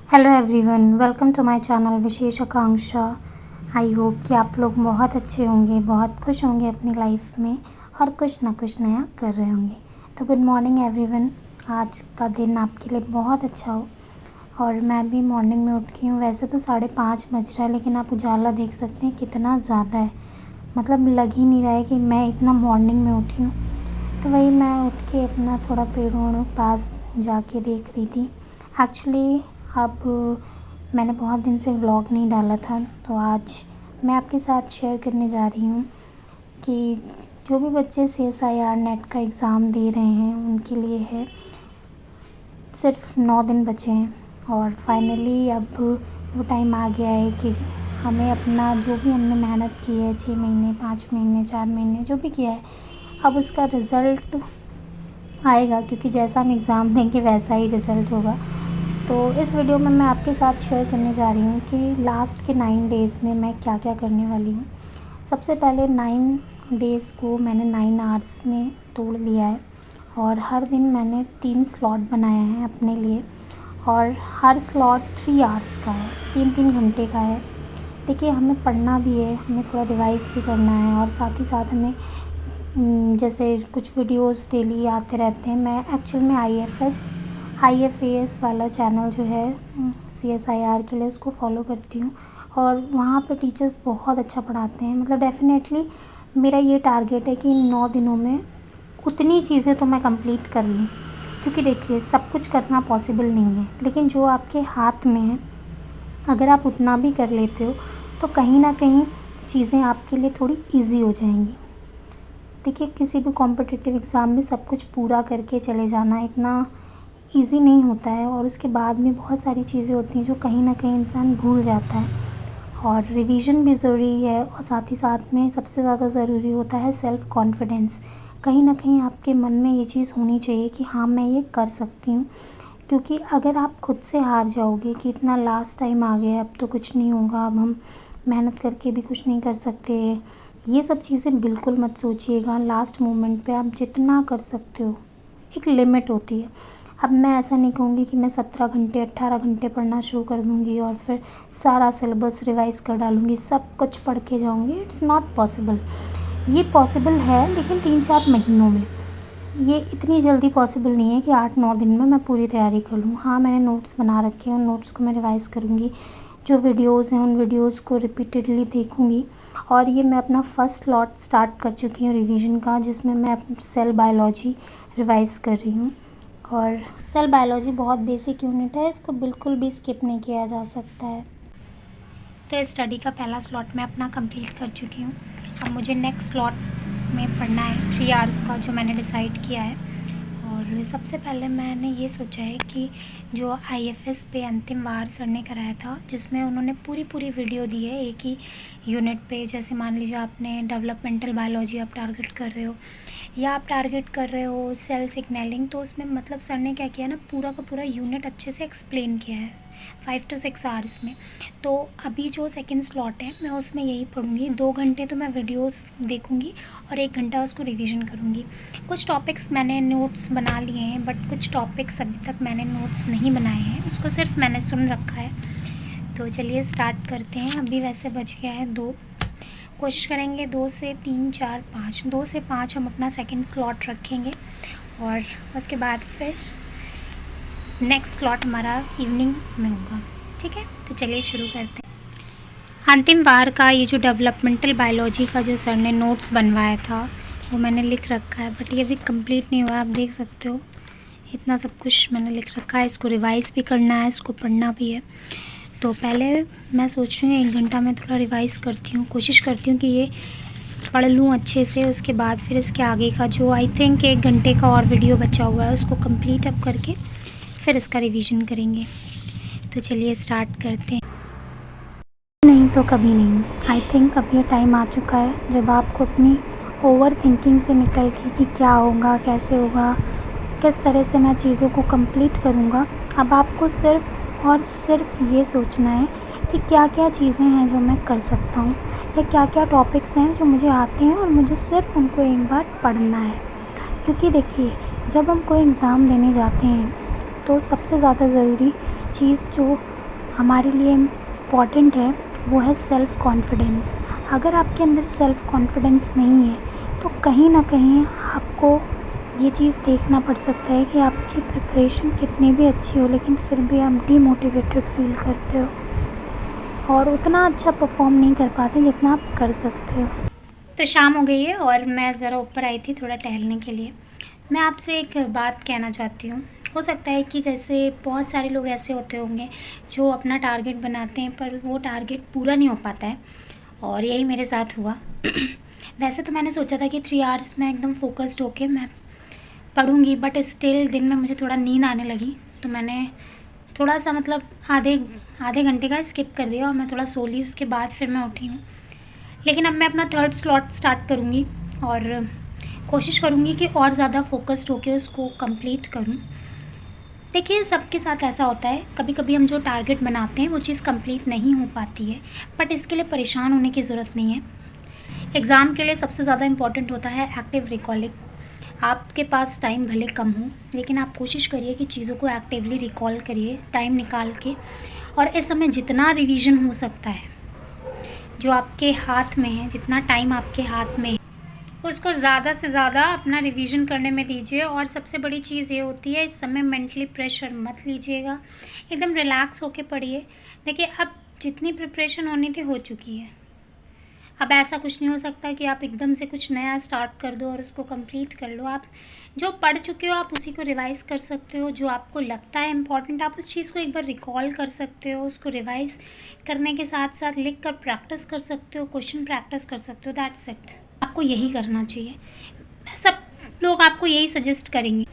Hello everyone, welcome to my channel Vishesh Akanksha. I hope कि आप लोग बहुत अच्छे होंगे, बहुत खुश होंगे अपनी लाइफ में और कुछ ना कुछ नया कर रहे होंगे। तो गुड मॉर्निंग एवरीवन। आज का दिन आपके लिए बहुत अच्छा हो। और मैं भी मॉर्निंग में उठी हूँ। वैसे तो 5:30 बज रहा है, लेकिन आप उजाला देख सकते हैं कितना ज़्यादा है। मतलब लग ही नहीं रहा है कि मैं इतना मॉर्निंग में उठी हूँ। तो वही मैं उठ के अपना थोड़ा पेड़ों पास जाके देख रही थी। एक्चुअली अब मैंने बहुत दिन से व्लॉग नहीं डाला था, तो आज मैं आपके साथ शेयर करने जा रही हूँ कि जो भी बच्चे CSIR नेट का एग्ज़ाम दे रहे हैं उनके लिए है। सिर्फ 9 दिन बचे हैं और फाइनली अब वो टाइम आ गया है कि हमें अपना जो भी हमने मेहनत की है 6 महीने 5 महीने 4 महीने जो भी किया है, अब उसका रिज़ल्ट आएगा, क्योंकि जैसा हम एग्ज़ाम देंगे वैसा ही रिज़ल्ट होगा। तो इस वीडियो में मैं आपके साथ शेयर करने जा रही हूँ कि लास्ट के 9 डेज़ में मैं क्या क्या करने वाली हूँ। सबसे पहले 9 डेज़ को मैंने 9 आवर्स में तोड़ लिया है और हर दिन मैंने 3 स्लॉट बनाए हैं अपने लिए और हर स्लॉट 3 आवर्स का है, 3-3 घंटे का है। देखिए, हमें पढ़ना भी है, हमें थोड़ा रिवाइज़ भी करना है और साथ ही साथ हमें जैसे कुछ वीडियोस डेली आते रहते हैं। मैं एक्चुअल में IFAS वाला चैनल जो है CSIR के लिए उसको फॉलो करती हूँ और वहाँ पे टीचर्स बहुत अच्छा पढ़ाते हैं। मतलब डेफ़िनेटली मेरा ये टारगेट है कि 9 दिनों में उतनी चीज़ें तो मैं कंप्लीट कर लूँ, क्योंकि देखिए सब कुछ करना पॉसिबल नहीं है, लेकिन जो आपके हाथ में है अगर आप उतना भी कर लेते हो तो कहीं ना कहीं चीज़ें आपके लिए थोड़ी ईजी हो जाएंगी। देखिए, किसी भी कॉम्पिटिटिव एग्ज़ाम में सब कुछ पूरा करके चले जाना इतना ईज़ी नहीं होता है और उसके बाद में बहुत सारी चीज़ें होती हैं जो कहीं ना कहीं इंसान भूल जाता है। और रिवीजन भी ज़रूरी है और साथ ही साथ में सबसे ज़्यादा ज़रूरी होता है सेल्फ़ कॉन्फिडेंस। कहीं ना कहीं आपके मन में ये चीज़ होनी चाहिए कि हाँ, मैं ये कर सकती हूँ। क्योंकि अगर आप खुद से हार जाओगे कि इतना लास्ट टाइम आ गया, अब तो कुछ नहीं होगा, अब हम मेहनत करके भी कुछ नहीं कर सकते, ये सब चीज़ें बिल्कुल मत सोचिएगा। लास्ट मोमेंट पे आप जितना कर सकते हो, एक लिमिट होती है। अब मैं ऐसा नहीं कहूँगी कि मैं 17 घंटे 18 घंटे पढ़ना शुरू कर दूँगी और फिर सारा सिलेबस रिवाइज़ कर डालूँगी, सब कुछ पढ़ के जाऊँगी। It's not possible. ये पॉसिबल है लेकिन 3-4 महीनों में, ये इतनी जल्दी पॉसिबल नहीं है कि 8-9 दिन में मैं पूरी तैयारी कर लूँ। हाँ, मैंने नोट्स बना रखे हैं, उन नोट्स को मैं रिवाइज़ करूँगी। जो वीडियोज़ हैं उन वीडियोज़ को रिपीटेडली देखूँगी। और ये मैं अपना फर्स्ट स्लॉट स्टार्ट कर चुकी हूँ रिवीजन का, जिसमें मैं सेल बायोलॉजी रिवाइज़ कर रही हूँ। और सेल बायोलॉजी बहुत बेसिक यूनिट है, इसको बिल्कुल भी स्किप नहीं किया जा सकता है। तो इस स्टडी का पहला स्लॉट मैं अपना कंप्लीट कर चुकी हूँ। अब मुझे नेक्स्ट स्लॉट में पढ़ना है 3 आवर्स का, जो मैंने डिसाइड किया है। और सबसे पहले मैंने ये सोचा है कि जो IFS पे अंतिम वार सर ने कराया था, जिसमें उन्होंने पूरी वीडियो दी है एक ही यूनिट पे। जैसे मान लीजिए आपने डेवलपमेंटल बायोलॉजी आप टारगेट कर रहे हो या आप टारगेट कर रहे हो सेल सिग्नलिंग, तो उसमें मतलब सर ने क्या किया ना, पूरा का पूरा यूनिट अच्छे से एक्सप्लेन किया है 5 to 6 आवर्स में। तो अभी जो सेकंड स्लॉट है मैं उसमें यही पढ़ूँगी। 2 घंटे तो मैं वीडियोस देखूँगी और 1 घंटा उसको रिवीजन करूँगी। कुछ टॉपिक्स मैंने नोट्स बना लिए हैं, बट कुछ टॉपिक्स अभी तक मैंने नोट्स नहीं बनाए हैं, उसको सिर्फ मैंने सुन रखा है। तो चलिए स्टार्ट करते हैं। अभी वैसे बज गया है 2, कोशिश करेंगे 2 से 3 4 5, 2 से 5 हम अपना सेकंड स्लॉट रखेंगे और उसके बाद फिर नेक्स्ट स्लॉट हमारा इवनिंग में होगा। ठीक है, तो चलिए शुरू करते हैं। अंतिम बार का ये जो डेवलपमेंटल बायोलॉजी का जो सर ने नोट्स बनवाया था वो मैंने लिख रखा है, बट ये अभी कंप्लीट नहीं हुआ है। आप देख सकते हो इतना सब कुछ मैंने लिख रखा है। इसको रिवाइज़ भी करना है, इसको पढ़ना भी है। तो पहले मैं सोच रही हूँ 1 घंटा में थोड़ा रिवाइज़ करती हूँ, कोशिश करती हूँ कि ये पढ़ लूँ अच्छे से। उसके बाद फिर इसके आगे का जो आई थिंक 1 घंटे का और वीडियो बचा हुआ है उसको कंप्लीट अप करके फिर इसका रिवीजन करेंगे। तो चलिए स्टार्ट करते हैं। नहीं तो कभी नहीं, आई थिंक अब ये टाइम आ चुका है जब आपको अपनी ओवर थिंकिंग से निकल के कि क्या होगा, कैसे होगा, किस तरह से मैं चीज़ों को कंप्लीट करूँगा, अब आपको सिर्फ़ और सिर्फ ये सोचना है कि क्या क्या चीज़ें हैं जो मैं कर सकता हूँ या क्या क्या टॉपिक्स हैं जो मुझे आते हैं और मुझे सिर्फ उनको एक बार पढ़ना है। क्योंकि देखिए, जब हम कोई एग्ज़ाम देने जाते हैं तो सबसे ज़्यादा ज़रूरी चीज़ जो हमारे लिए इम्पॉर्टेंट है वो है सेल्फ़ कॉन्फिडेंस। अगर आपके अंदर सेल्फ़ कॉन्फिडेंस नहीं है तो कहीं ना कहीं आपको ये चीज़ देखना पड़ सकता है कि आपकी प्रिपरेशन कितनी भी अच्छी हो लेकिन फिर भी आप डीमोटिवेटेड फील करते हो और उतना अच्छा परफॉर्म नहीं कर पाते जितना आप कर सकते हो। तो शाम हो गई है और मैं ज़रा ऊपर आई थी थोड़ा टहलने के लिए। मैं आपसे एक बात कहना चाहती हूँ। हो सकता है कि जैसे बहुत सारे लोग ऐसे होते होंगे जो अपना टारगेट बनाते हैं पर वो टारगेट पूरा नहीं हो पाता है, और यही मेरे साथ हुआ। वैसे तो मैंने सोचा था कि 3 आवर्स में एकदम फोकस्ड होके मैं पढ़ूँगी, बट स्टिल दिन में मुझे थोड़ा नींद आने लगी तो मैंने थोड़ा सा मतलब आधे घंटे का स्किप कर दिया और मैं थोड़ा सो ली। उसके बाद फिर मैं उठी हूँ। लेकिन अब मैं अपना 3rd स्लॉट स्टार्ट करूँगी और कोशिश करूँगी कि और ज़्यादा फोकस्ड होकर उसको कंप्लीट करूँ। देखिए, सबके साथ ऐसा होता है, कभी कभी हम जो टारगेट बनाते हैं वो चीज़ कंप्लीट नहीं हो पाती है, बट इसके लिए परेशान होने की ज़रूरत नहीं है। एग्ज़ाम के लिए सबसे ज़्यादा इम्पॉर्टेंट होता है एक्टिव रिकॉलिंग। आपके पास टाइम भले कम हो लेकिन आप कोशिश करिए कि चीज़ों को एक्टिवली रिकॉल करिए टाइम निकाल के, और इस समय जितना रिवीजन हो सकता है जो आपके हाथ में है, जितना टाइम आपके हाथ में है उसको ज़्यादा से ज़्यादा अपना रिवीजन करने में दीजिए। और सबसे बड़ी चीज़ ये होती है, इस समय मेंटली प्रेशर मत लीजिएगा, एकदम रिलैक्स होके पढ़िए। देखिए, अब जितनी प्रिपरेशन होनी थी हो चुकी है। अब ऐसा कुछ नहीं हो सकता कि आप एकदम से कुछ नया स्टार्ट कर दो और उसको कंप्लीट कर लो। आप जो पढ़ चुके हो आप उसी को रिवाइज़ कर सकते हो। जो आपको लगता है इम्पॉर्टेंट आप उस चीज़ को एक बार रिकॉल कर सकते हो। उसको रिवाइज़ करने के साथ साथ लिख कर प्रैक्टिस कर सकते हो, क्वेश्चन प्रैक्टिस कर सकते हो। That's it. आपको यही करना चाहिए। सब लोग आपको यही सजेस्ट करेंगे,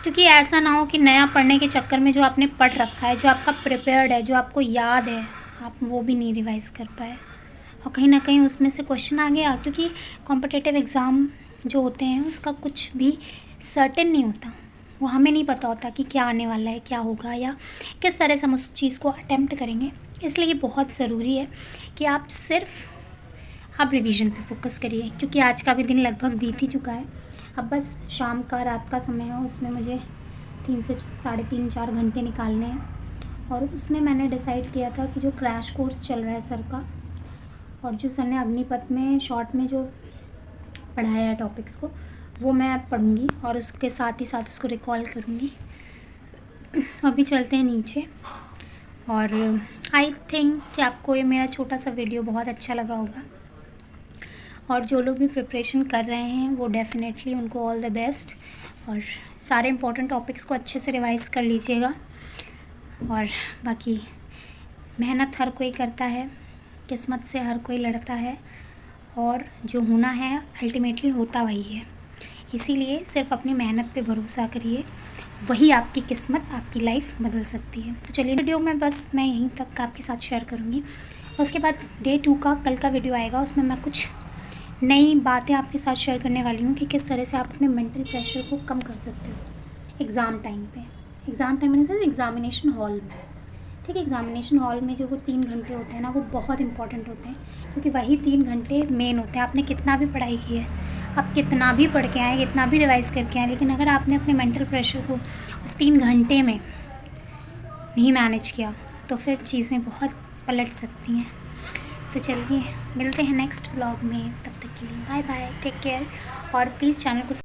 क्योंकि ऐसा ना हो कि नया पढ़ने के चक्कर में जो आपने पढ़ रखा है, जो आपका प्रिपेयर्ड है, जो आपको याद है, आप वो भी नहीं रिवाइज़ कर पाए और कहीं ना कहीं उसमें से क्वेश्चन आ गया। क्योंकि कॉम्पिटिटिव एग्ज़ाम जो होते हैं उसका कुछ भी सर्टेन नहीं होता, वो हमें नहीं पता होता कि क्या आने वाला है, क्या होगा या किस तरह से हम उस चीज़ को अटेम्प्ट करेंगे। इसलिए ये बहुत ज़रूरी है कि आप रिवीजन पे फोकस करिए, क्योंकि आज का भी दिन लगभग बीत ही चुका है। अब बस शाम का, रात का समय है, उसमें मुझे 3 से 3.5-4 घंटे निकालने हैं। और उसमें मैंने डिसाइड किया था कि जो क्रैश कोर्स चल रहा है सर का, और जो सर ने अग्निपथ में शॉर्ट में जो पढ़ाया है टॉपिक्स को, वो मैं पढ़ूँगी और उसके साथ ही साथ उसको रिकॉल करूँगी। अभी चलते हैं नीचे, और आई थिंक कि आपको ये मेरा छोटा सा वीडियो बहुत अच्छा लगा होगा। और जो लोग भी प्रिपरेशन कर रहे हैं वो डेफ़िनेटली उनको ऑल द बेस्ट, और सारे इम्पोर्टेंट टॉपिक्स को अच्छे से रिवाइज़ कर लीजिएगा। और बाकी मेहनत हर कोई करता है, किस्मत से हर कोई लड़ता है, और जो होना है अल्टीमेटली होता वही है। इसीलिए सिर्फ अपनी मेहनत पे भरोसा करिए, वही आपकी किस्मत, आपकी लाइफ बदल सकती है। तो चलिए, वीडियो में बस मैं यहीं तक आपके साथ शेयर करूँगी। उसके बाद डे 2 का कल का वीडियो आएगा, उसमें मैं कुछ नई बातें आपके साथ शेयर करने वाली हूँ कि किस तरह से आप अपने मेंटल प्रेशर को कम कर सकते हो एग्ज़ाम टाइम पे। एग्ज़ाम टाइम में एग्ज़ामिनेशन हॉल में, ठीक है। एग्ज़ामिनेशन हॉल में जो वो 3 घंटे होते हैं ना, वो बहुत इंपॉर्टेंट होते हैं, क्योंकि वही 3 घंटे मेन होते हैं। आपने कितना भी पढ़ाई की है, आप कितना भी पढ़ के आए, कितना भी रिवाइज़ करके आए, लेकिन अगर आपने अपने मेंटल प्रेशर को उस 3 घंटे में नहीं मैनेज किया तो फिर चीज़ें बहुत पलट सकती हैं। तो चलिए, मिलते हैं नेक्स्ट व्लॉग में। तब तक के लिए बाय बाय, टेक केयर, और प्लीज़ चैनल को